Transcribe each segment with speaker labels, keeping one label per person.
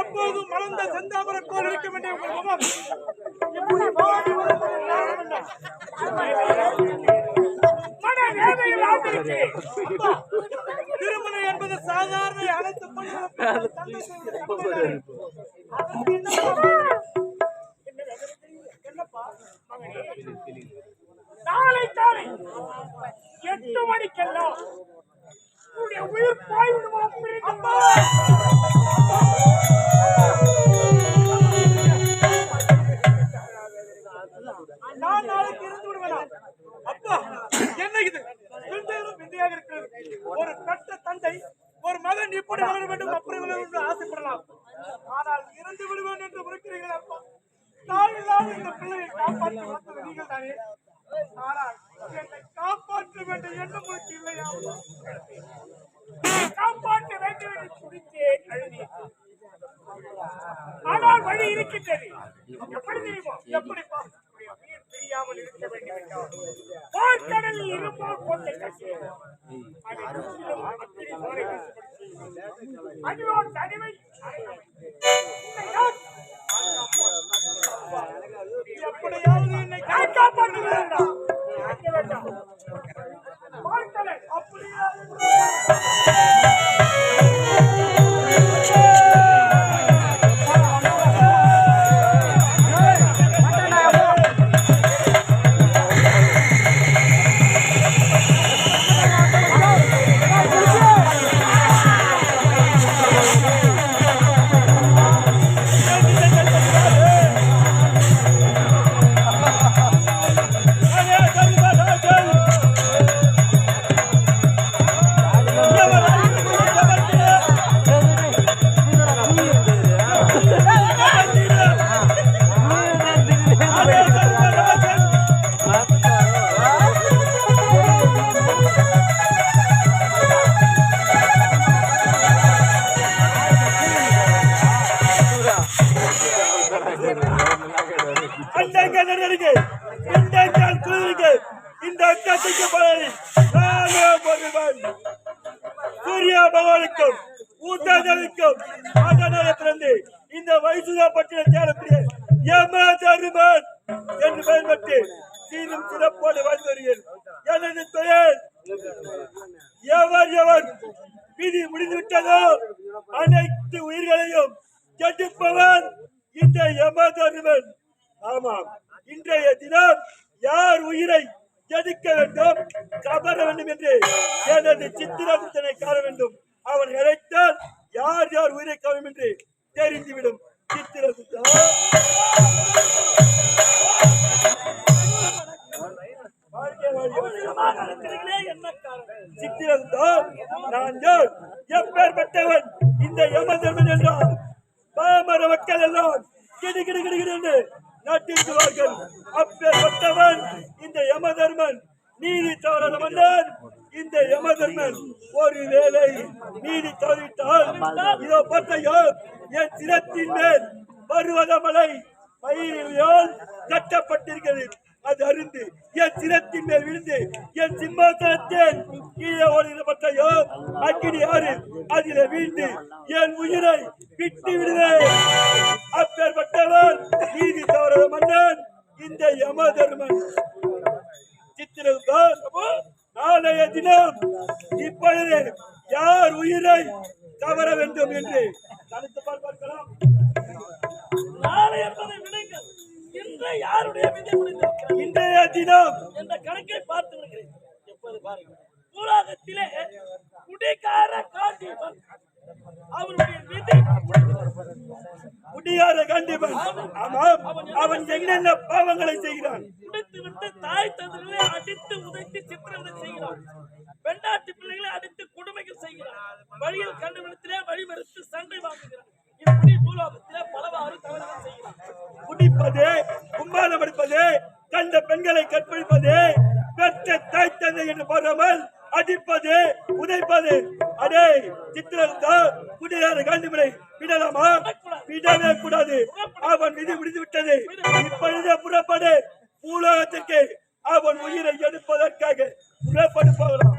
Speaker 1: எப்போதும் மலர்ந்த செந்தாமரை போல் இருக்க வேண்டிய உங்கள் முகம் திருமணம் என்பது சாதாரண அனைத்து நாளை காலை 8 மணிக்கெல்லாம் உயிர் போய்விடுமா? நான் நாளைக்கு இருந்து விடுவேனா? அப்பா, என்ன இது விந்தையாக இருக்கிறது. ஒரு பெற்ற தந்தை ஒரு மகன் இப்படி வளர வேண்டும் அப்படி வளர வேண்டும் ஆசைப்படலாம். ஆனால் இறந்து விடுவேன் என்று முறைக்கிறீர்கள் அப்பா. நான் இல்லாத இந்த பிள்ளையை காப்பாற்றி வளர்த்தது நீங்கள் தானே. ஆனால் என்னை காப்பாற்ற வேண்டிய எண்ணம் உங்களுக்கு இல்லையா? காப்பாற்ற வேண்டும் என்று துடித்தேன், அழுதேன். ஆனால் வழி இருக்கின்றது. எப்படி தெரியுமோ? எப்படி தெரியாமல் இருக்க வேண்டும். பார்க்கடலில் இருப்பால் கோட்டை கட்டியது. அதிலோர் தனிமை எப்படியாவது என்னை காப்பாற்ற வேண்டாம். பார்க்கடல் அப்படியே சூர்யா பகவானுக்கும் ஊத்தாதலுக்கும் பிறந்து இந்த வைசுதா பட்டியல் தேடக்கூடிய யமதர்மன் என்று பெயர் பெற்று சீரும் சிறப்போடு வாழ்ந்து வருகிறேன். எனது தொழில் எவர் எவர் விதி முடிந்துவிட்டதோ அனைத்து உயிர்களையும் கெடுப்பவன் இந்த யமதர்மன். ஆமாம், இன்றைய தினம் யார் உயிரை எதிர்க்க வேண்டும், கவர வேண்டும் என்று எனது சித்திரத்தினை காண வேண்டும். அவன் நினைத்தால் யார் யார் உயிரை கவரும் என்று தெரிந்துவிடும். சித்திரகுப்தா, சித்திரகுப்தா, நான் யார், எப்பேற்பட்டவன் இந்த யமதர்மன் என்றால் பாமர மக்கள் எல்லாம் கிடு கிடு கிடு கிடு என்று நாட்டிருக்கிறார்கள். அப்பேற்பட்டவன் இந்த யமதர்மன். நீதி தவறாத மன்னன் இந்த யமதர்மன். ஒருவேளை நீதி தவறிவிட்டால் இதோ பத்தையோ என் சிரத்தின் மேல் பருவதமலை பயிரில் கட்டப்பட்டிருக்கிறது. அது அருந்து என் சிரத்தின் மேல் விழுந்து என் சிம்மாசனத்தில் கீழே ஓடுகிற பத்தையோ அக்கினி ஆறு அதில் வீழ்ந்து என் உயிரை விட்டு விடுவேன். அப்பேற்பட்டவன் நீதி தவறாத மன்னன் இந்த யமதர்மன். சித்திரகுப்தன், நாளைய தினம் இப்பொழுது யார் உயிரை தவற வேண்டும் என்று கணித்து பார்க்கலாம். நாளை என்பதை விடுங்கள். யாருடைய இன்றைய தினம் என்ற கணக்கை பார்த்து விடுகிறேன். எப்போது பாருங்கள், உலகத்திலே குடிகார காண்டிபன் அவனுடைய விதி குடிகார காண்டிபன். அவன் என்னென்ன பாவங்களை செய்கிறான்? குடித்து விட்டு தாய் தந்தைகளை அடித்து உதைத்து சித்திரவதை செய்கிறான். பெண்டாட்டி பிள்ளைகளை அடித்து கொடுமைகள் செய்கிறான். வழியில் கண்டுபிடித்திலே வழிமறித்து சண்டை வாங்குகிறான். இப்படி பூலோகத்திலே பலவாறு தவறுகள் செய்கிறான். குடிப்பது, கும்பாலம் அடிப்பது, கண்ட பெண்களை கற்பழிப்பது, பெற்ற தாய் தந்தை என்று பாராமல் அடிப்பது, உதைப்பது. அடே சித்திரகுப்தா, குடிகார காண்டிபனை விடலாமா? விடவே கூடாது. அவன் விதி முடிந்து விட்டது. இப்பொழுதே புறப்படு. பூலோகத்திற்கு அவன் உயிரை எடுப்பதற்காக புறப்படு போகலாம்.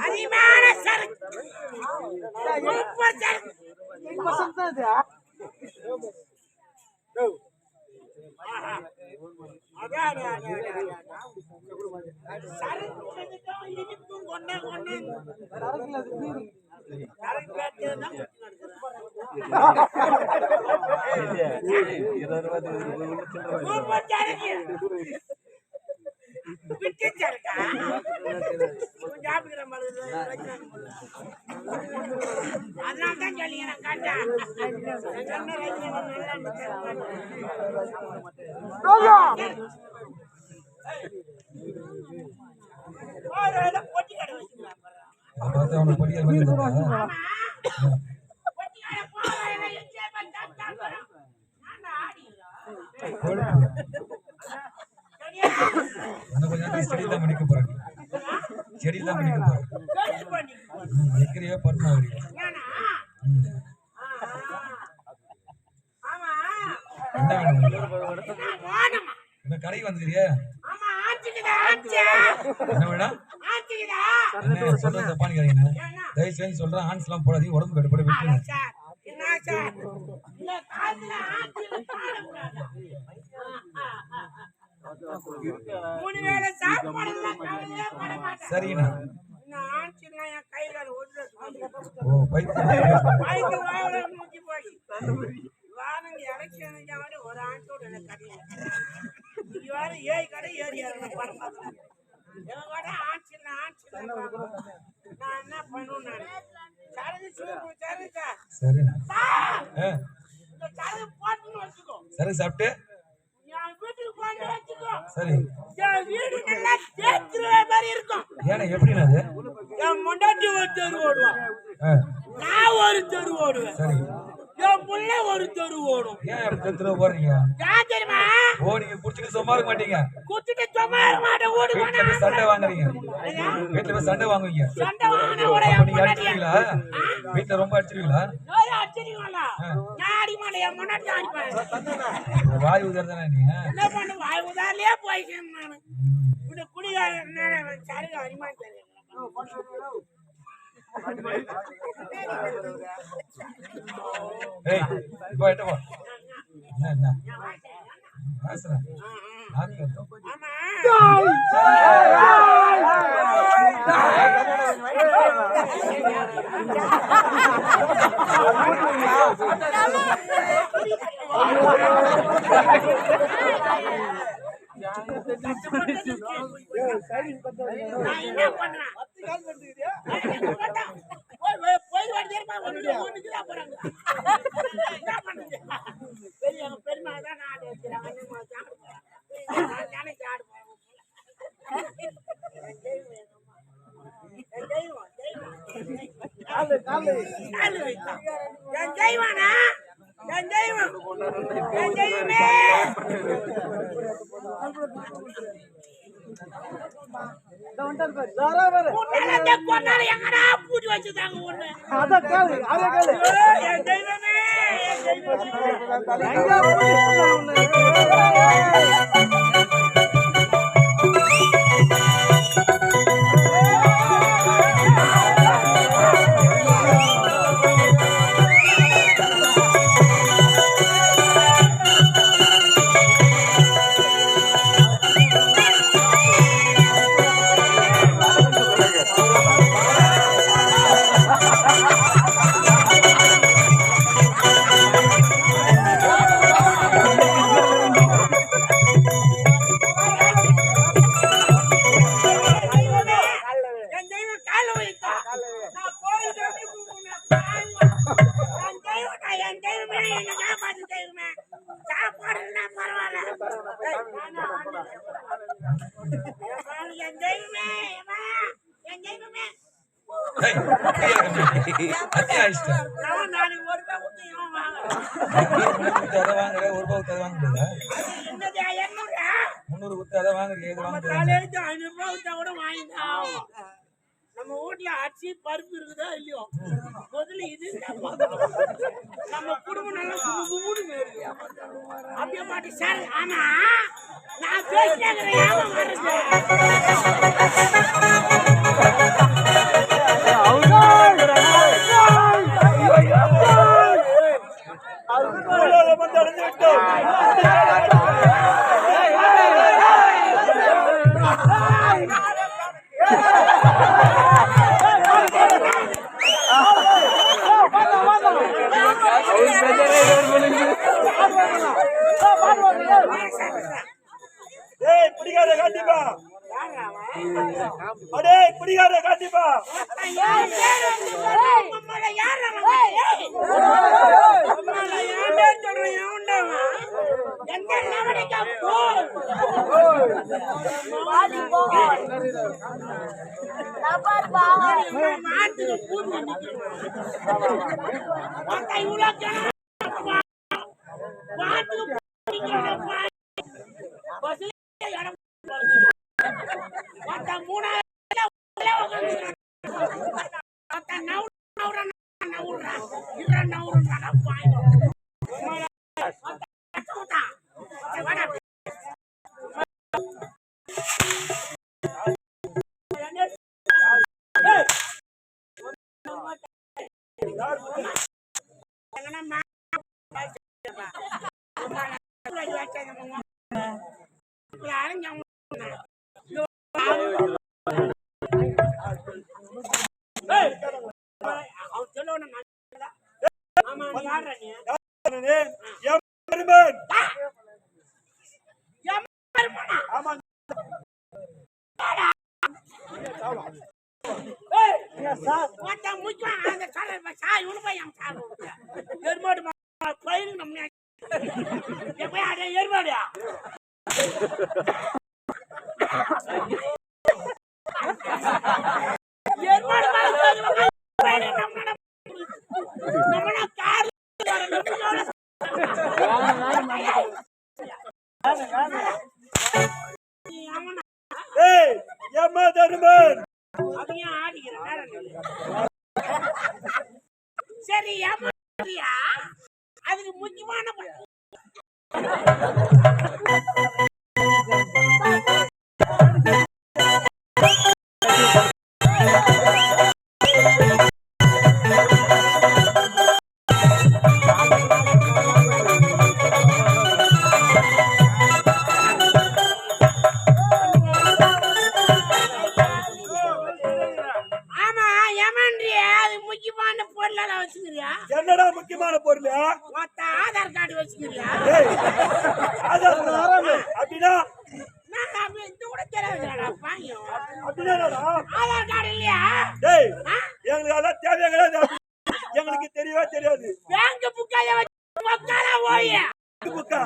Speaker 2: அதிகமான சரக்கு இனிப்பும் கொண்டே கொண்டே அதனால்தான் சொல்லி நான் காட்டேன் பொட்டி கடை வச்சுக்கலாம்
Speaker 3: செடிதான் பண்ணிக்க போறேன் செடிதான் பண்ணிக்க போறேன் எக்கரையோ பண்ண என்ன என்ன கடைக்கு வந்துக்கிறியா என்ன வேணா என்ன சொல்ற தப்பானு கேட்டீங்க தயவு செஞ்சு சொல்றேன் ஹான்ஸ் எல்லாம் போடாதீங்க உடம்பு கட்டுப்பட விட்டுருங்க சரிண்ணா ஓ
Speaker 2: ஒரு ஆண்டோட ஏழு கடை ஏறி நான் என்ன பண்ணுவேன்
Speaker 3: சரி சாப்பிட்டு சரி ஏன்னா எப்படின்னா
Speaker 2: என் முண்டாட்டி ஒரு தெரு ஓடுவான் நான் ஒரு தெரு ஓடுவேன்
Speaker 3: சரி
Speaker 2: என் புள்ள ஒரு தெரு ஓடும்
Speaker 3: ஏன் அப்படி தெரு போறீங்க
Speaker 2: ஏன் தெரியுமா
Speaker 3: நீங்க குடிச்சிட்டு சும்மா இருக்க மாட்டீங்க
Speaker 2: குடிச்சிட்டு சும்மா இருக்க மாட்டேன்
Speaker 3: வீட்டுல போய் சண்டை வாங்குறீங்க வீட்டுல போய் சண்டை வாங்குவீங்க நீங்க அடிச்சிருவீங்களா வீட்டுல ரொம்ப அடிச்சிருவீங்களா வாய் உதறதானே நீ
Speaker 2: என்ன பண்ண வாய் உதாரிலே போயிட்டேன் நானு இந்த குடிகாரன் சருக அரிமா தெரியும்
Speaker 3: ஏய் இப்போ எட்ட போ என்ன ஆசரா ஆமா பூட்டி வச்சுதாங்க ஒண்ணு நம்ம வீட்டுல அரிசி பருப்பு இருக்குதா இல்லையோ முதல்ல இது நம்ம குடும்பம் நல்லா
Speaker 2: அப்படியே மாட்டி சார். ஆமா நான் பேசினேன் ஏமா வருது
Speaker 1: குடிகார காட்டிப்பா அடே குடிகார காட்டிப்பா ஏற்பாடியா சரி அதுக்கு முக்கியமான என்னடா முக்கியமான பொருள் ஆதார் கார்டு வச்சுக்கிறியா அப்படின்னா கூட தெரியாது ஆதார் கார்டு இல்லையா எங்களுக்கு அதான் தேவையா கிடையாது எங்களுக்கு தெரியவே தெரியாது பேங்க் புக்கால புக்கா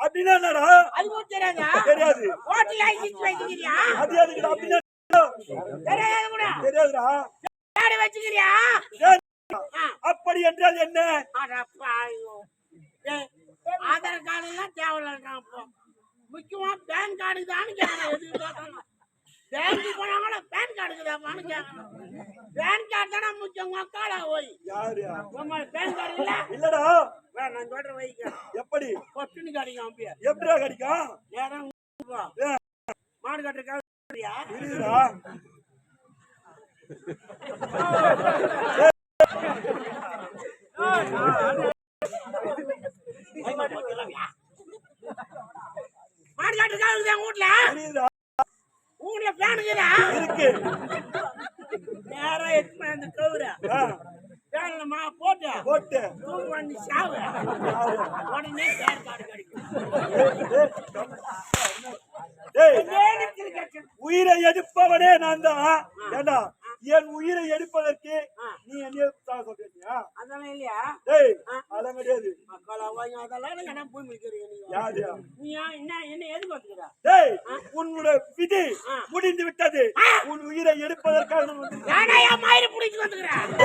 Speaker 1: அப்படின்னா என்னடா அது தெரியாதா தெரியாது ஹோட்டல் லைசென்ஸ் வச்சுக்கிறியா அது எதுக்கு அப்படின்னா தெரியாது கூட தெரியாதுடா கார்டு வச்சுக்கிறியா அப்படி என்றால் என்ன ஆதார் கார்டு எல்லாம் தேவையில்லை முக்கியமா பேன் கார்டு தான் கேட்கணும் பேங்க்கு போனாங்களா பேன் கார்டுக்கு தான்னு கேட்கணும் பேன் கார்டு தானே முக்கியம் மக்காடா போய் பேன் கார்டு இல்ல இல்லடா நான் சொல்ற வைக்கிறேன் எப்படி பொட்டுன்னு கிடைக்கும் அப்படியே எப்படியா கிடைக்கும் நேரம் மாடு கட்டுறதுக்காக வீட்டுல பேனுக்குதா இருக்கு நேரா எடுத்து அந்த கவுர பேன்ல போட்டு போட்டு தூக்கு வந்து சாவு உடனே பேன் கார்டு கிடைக்கும் உயிரை எடுப்பவனே நான் தான் ஏண்டா என் உயிரை எடுப்பதற்கு நீ என்ன சொல்றியா அதெல்லாம் இல்லையா அதெல்லாம் கிடையாது அதெல்லாம் பூமி நீ என்ன எதிர்பார்க்கிறா உன்னோட விதி முடிந்து விட்டது உன் உயிரை எடுப்பதற்காக மயிரை பிடிச்சு வந்துக்கிறேன்